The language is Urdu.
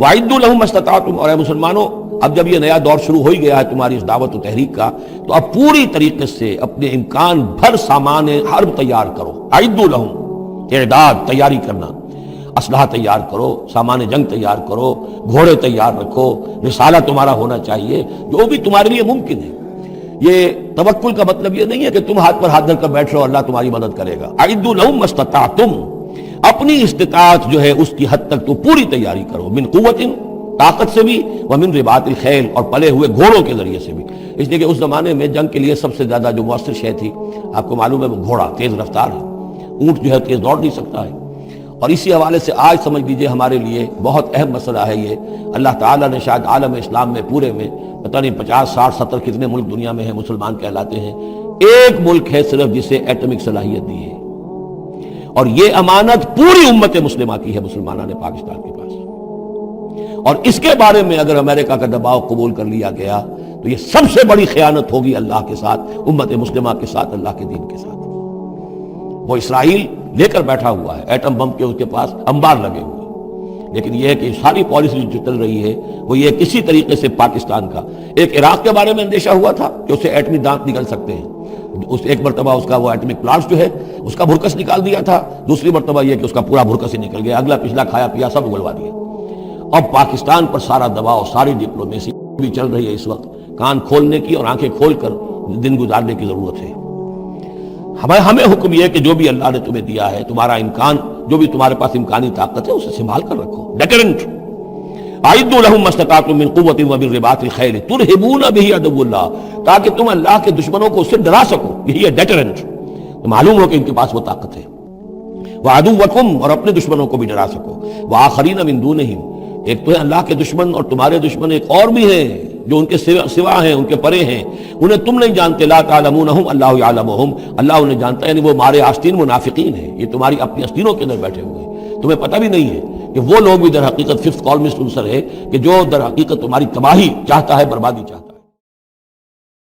وَأَعِدُّوا لَهُمْ مَا اسْتَطَعْتُمْ، اور اے مسلمانوں اب جب یہ نیا دور شروع ہو ہی گیا ہے تمہاری اس دعوت و تحریک کا، تو اب پوری طریقے سے اپنے امکان بھر سامان حرب تیار کرو. اعدوا لہم، اعداد تیاری کرنا، اسلحہ تیار کرو، سامان جنگ تیار کرو، گھوڑے تیار رکھو، رسالہ تمہارا ہونا چاہیے، جو بھی تمہارے لیے ممکن ہے. یہ توکل کا مطلب یہ نہیں ہے کہ تم ہاتھ پر ہاتھ دھر کر بیٹھ رہو اللہ تمہاری مدد کرے گا. اعدوا لہم ما استطعتم، اپنی استطاعت جو ہے اس کی حد تک تو پوری تیاری کرو، من قوت، طاقت سے بھی، ومن رباط الخیل، اور پلے ہوئے گھوڑوں کے ذریعے سے بھی. اس لیے کہ اس زمانے میں جنگ کے لیے سب سے زیادہ جو مؤثر شے تھی آپ کو معلوم ہے وہ گھوڑا، تیز رفتار ہے. اونٹ جو ہے تیز دوڑ نہیں سکتا ہے. اور اسی حوالے سے آج سمجھ لیجئے ہمارے لیے بہت اہم مسئلہ ہے یہ. اللہ تعالیٰ نے شاید عالم اسلام میں پورے میں پتہ نہیں 50 60 70 کتنے ملک دنیا میں ہیں مسلمان کہلاتے ہیں، ایک ملک ہے صرف جسے ایٹمک صلاحیت دی ہے، اور یہ امانت پوری امت مسلمہ کی ہے، مسلمانان پاکستان کے پاس. اور اس کے بارے میں اگر امریکہ کا دباؤ قبول کر لیا گیا تو یہ سب سے بڑی خیانت ہوگی اللہ کے ساتھ، امت مسلمہ کے ساتھ، اللہ کے دین کے ساتھ. وہ اسرائیل لے کر بیٹھا ہوا ہے ایٹم بم کے، اس کے پاس انبار لگے ہوئے، لیکن یہ ہے کہ ساری پالیسی جو چل رہی ہے وہ یہ کسی طریقے سے پاکستان کا، ایک عراق کے بارے میں اندیشہ ہوا تھا کہ اسے ایٹمی دانت نکل سکتے ہیں، اس ایک مرتبہ اس کا وہ ایٹمک پلانٹ جو ہے اس کا بھرکس نکال دیا تھا، دوسری مرتبہ یہ کہ اس کا پورا بھرکس ہی نکل گیا، اگلا پچھلا کھایا پیا سب اگلوا دیا. اب پاکستان پر سارا دباؤ، ساری ڈپلومیسی بھی چل رہی ہے اس وقت. کان کھولنے کی اور آنکھیں کھول کر دن گزارنے کی ضرورت ہے. ہمیں حکم یہ ہے کہ جو بھی اللہ نے تمہیں دیا ہے، تمہارا امکان، جو بھی تمہارے پاس امکانی طاقت ہے اسے سنبھال کر رکھو. ڈیٹرنٹ. اعدوا لہم ما استطعتم من قوۃ ومن رباط الخیل ترہبون بہ عدو اللہ، تاکہ تم اللہ کے دشمنوں کو اس سے ڈرا سکو. یہی ہے ڈیٹرنٹ. تو معلوم ہو کہ ان کے پاس وہ طاقت ہے. وعدوکم، اور اپنے دشمنوں کو بھی ڈرا سکو. وآخرین من دونہم، ایک تو ہے اللہ کے دشمن اور تمہارے دشمن ایک اور بھی ہیں جو ان کے سوا ہیں، ان کے پرے ہیں، انہیں تم نہیں جانتے. لا تعلمونہم اللہ یعلمہم، اللہ انہیں جانتا ہے، یعنی وہ مارے آستین منافقین ہیں، یہ تمہاری اپنی آستینوں کے اندر بیٹھے ہوئے ہیں، تمہیں پتہ بھی نہیں ہے کہ وہ لوگ بھی در حقیقت ففتھ کالمسٹ عنصر ہے کہ جو در حقیقت تمہاری تباہی چاہتا ہے، بربادی چاہتا ہے.